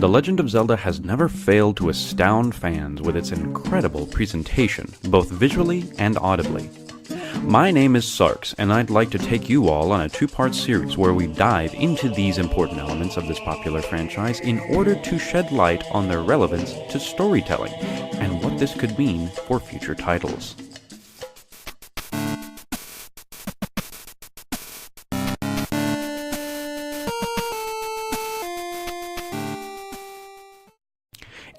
The Legend of Zelda has never failed to astound fans with its incredible presentation, both visually and audibly. My name is Sarks, and I'd like to take you all on a two-part series where we dive into these important elements of this popular franchise in order to shed light on their relevance to storytelling, and what this could mean for future titles.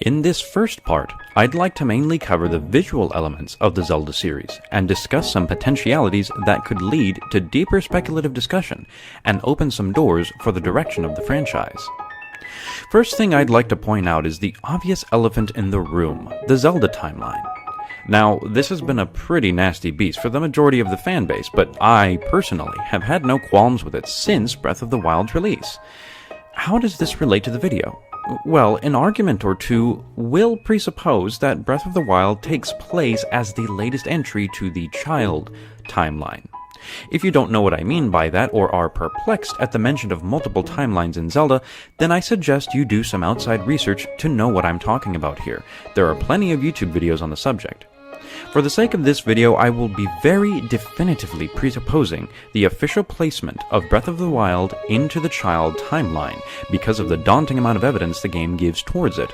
In this first part, I'd like to mainly cover the visual elements of the Zelda series, and discuss some potentialities that could lead to deeper speculative discussion, and open some doors for the direction of the franchise. First thing I'd like to point out is the obvious elephant in the room, the Zelda Timeline. Now, this has been a pretty nasty beast for the majority of the fanbase, but I, personally, have had no qualms with it since Breath of the Wild's release. How does this relate to the video? Well, an argument or two will presuppose that Breath of the Wild takes place as the latest entry to the child timeline. If you don't know what I mean by that, or are perplexed at the mention of multiple timelines in Zelda, then I suggest you do some outside research to know what I'm talking about here. There are plenty of YouTube videos on the subject. For the sake of this video, I will be very definitively presupposing the official placement of Breath of the Wild into the child timeline because of the daunting amount of evidence the game gives towards it.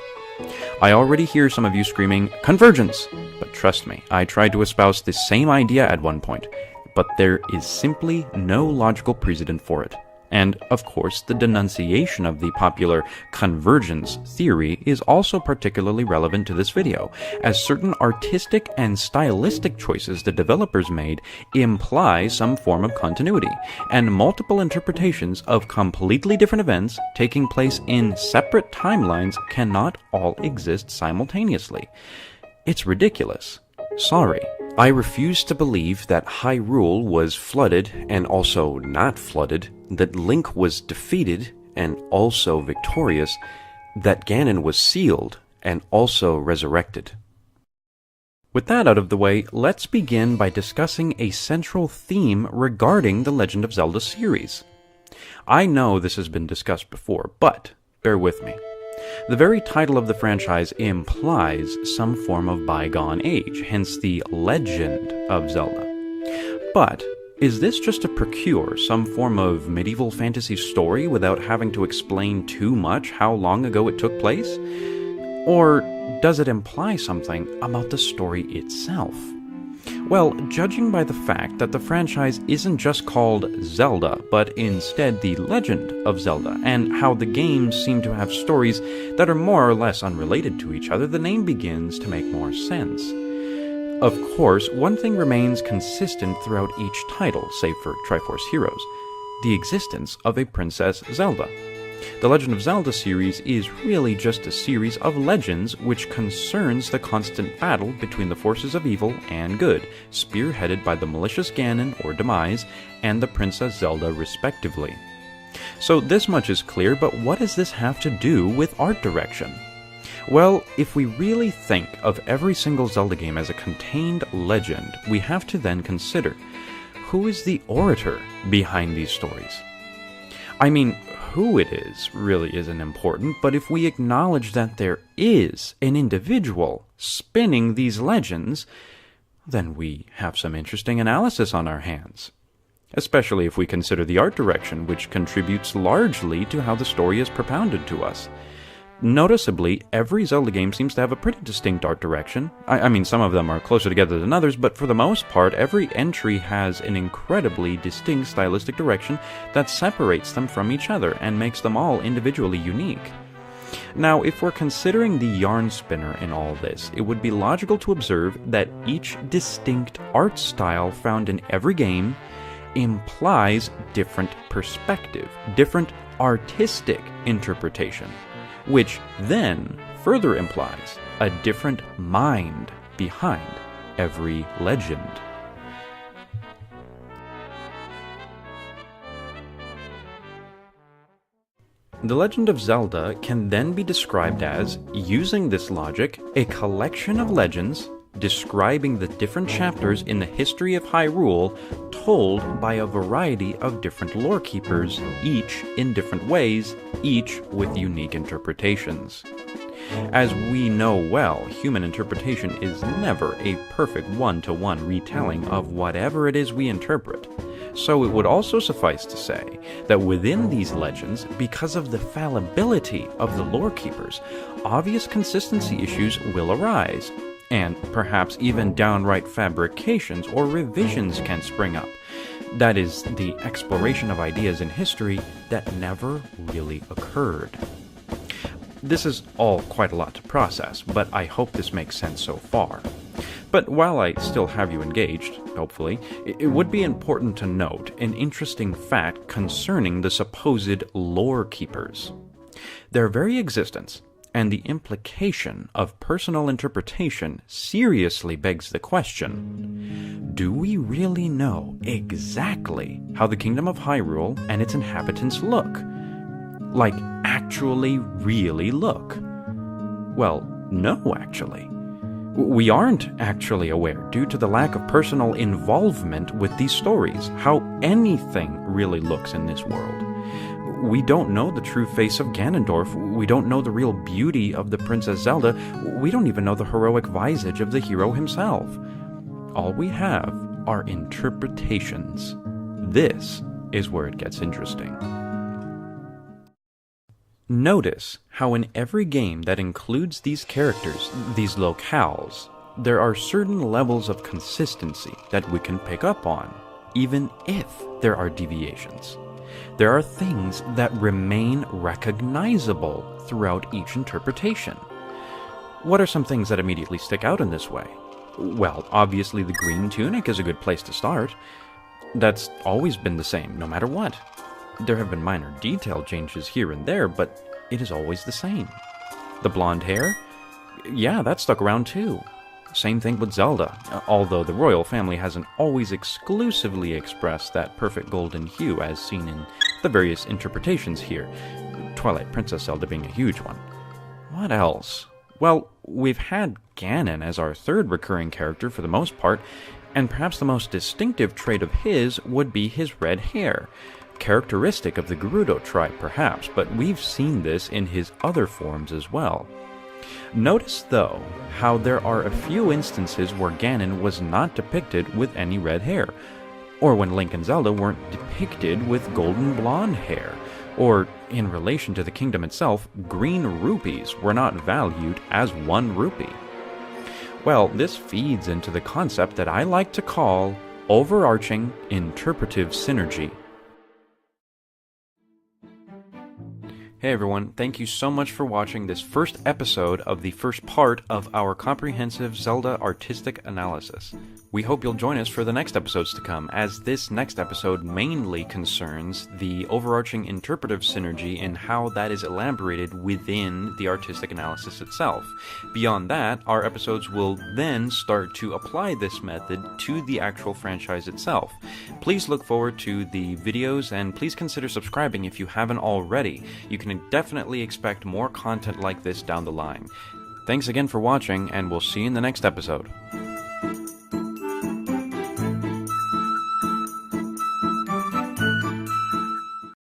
I already hear some of you screaming, "Convergence!" But trust me, I tried to espouse this same idea at one point, but there is simply no logical precedent for it. And, of course, the denunciation of the popular convergence theory is also particularly relevant to this video, as certain artistic and stylistic choices the developers made imply some form of continuity, and multiple interpretations of completely different events taking place in separate timelines cannot all exist simultaneously. It's ridiculous. Sorry. I refuse to believe that Hyrule was flooded and also not flooded, that Link was defeated and also victorious, that Ganon was sealed and also resurrected. With that out of the way, let's begin by discussing a central theme regarding the Legend of Zelda series. I know this has been discussed before, but bear with me. The very title of the franchise implies some form of bygone age, hence the Legend of Zelda. But is this just to procure some form of medieval fantasy story without having to explain too much how long ago it took place? Or does it imply something about the story itself? Well, judging by the fact that the franchise isn't just called Zelda, but instead the Legend of Zelda, and how the games seem to have stories that are more or less unrelated to each other, the name begins to make more sense. Of course, one thing remains consistent throughout each title, save for Triforce Heroes: the existence of a Princess Zelda. The Legend of Zelda series is really just a series of legends which concerns the constant battle between the forces of evil and good, spearheaded by the malicious Ganon, or Demise, and the Princess Zelda respectively. So this much is clear, but what does this have to do with art direction? Well, if we really think of every single Zelda game as a contained legend, we have to then consider, who is the orator behind these stories? I mean, who it is really isn't important, but if we acknowledge that there is an individual spinning these legends, then we have some interesting analysis on our hands. Especially if we consider the art direction, which contributes largely to how the story is propounded to us. Noticeably, every Zelda game seems to have a pretty distinct art direction. I mean, some of them are closer together than others, but for the most part, every entry has an incredibly distinct stylistic direction that separates them from each other and makes them all individually unique. Now, if we're considering the yarn spinner in all this, it would be logical to observe that each distinct art style found in every game implies different perspective, different artistic interpretation, which then further implies a different mind behind every legend. The Legend of Zelda can then be described as, using this logic, a collection of legends describing the different chapters in the history of Hyrule told by a variety of different lore keepers, each in different ways, each with unique interpretations. As we know well, human interpretation is never a perfect one-to-one retelling of whatever it is we interpret. So it would also suffice to say that within these legends, because of the fallibility of the lore keepers, obvious consistency issues will arise, and perhaps even downright fabrications or revisions can spring up. That is, the exploration of ideas in history that never really occurred. This is all quite a lot to process, but I hope this makes sense so far. But while I still have you engaged, hopefully, it would be important to note an interesting fact concerning the supposed lore keepers. Their very existence and the implication of personal interpretation seriously begs the question: do we really know exactly how the Kingdom of Hyrule and its inhabitants look? Like, actually really look? Well, no, actually. We aren't actually aware, due to the lack of personal involvement with these stories, how anything really looks in this world. We don't know the true face of Ganondorf, we don't know the real beauty of the Princess Zelda, we don't even know the heroic visage of the hero himself. All we have are interpretations. This is where it gets interesting. Notice how in every game that includes these characters, these locales, there are certain levels of consistency that we can pick up on, even if there are deviations. There are things that remain recognizable throughout each interpretation. What are some things that immediately stick out in this way? Well, obviously the green tunic is a good place to start. That's always been the same, no matter what. There have been minor detail changes here and there, but it is always the same. The blonde hair? Yeah, that stuck around too. Same thing with Zelda, although the royal family hasn't always exclusively expressed that perfect golden hue as seen in the various interpretations here, Twilight Princess Zelda being a huge one. What else? Well, we've had Ganon as our third recurring character for the most part, and perhaps the most distinctive trait of his would be his red hair. Characteristic of the Gerudo tribe, perhaps, but we've seen this in his other forms as well. Notice, though, how there are a few instances where Ganon was not depicted with any red hair, or when Link and Zelda weren't depicted with golden blonde hair, or, in relation to the kingdom itself, green rupees were not valued as 1 rupee. Well, this feeds into the concept that I like to call overarching interpretive synergy. Hey everyone, thank you so much for watching this first episode of the first part of our comprehensive Zelda artistic analysis. We hope you'll join us for the next episodes to come, as this next episode mainly concerns the overarching interpretive synergy and how that is elaborated within the artistic analysis itself. Beyond that, our episodes will then start to apply this method to the actual franchise itself. Please look forward to the videos, and please consider subscribing if you haven't already. You can definitely expect more content like this down the line. Thanks again for watching, and we'll see you in the next episode.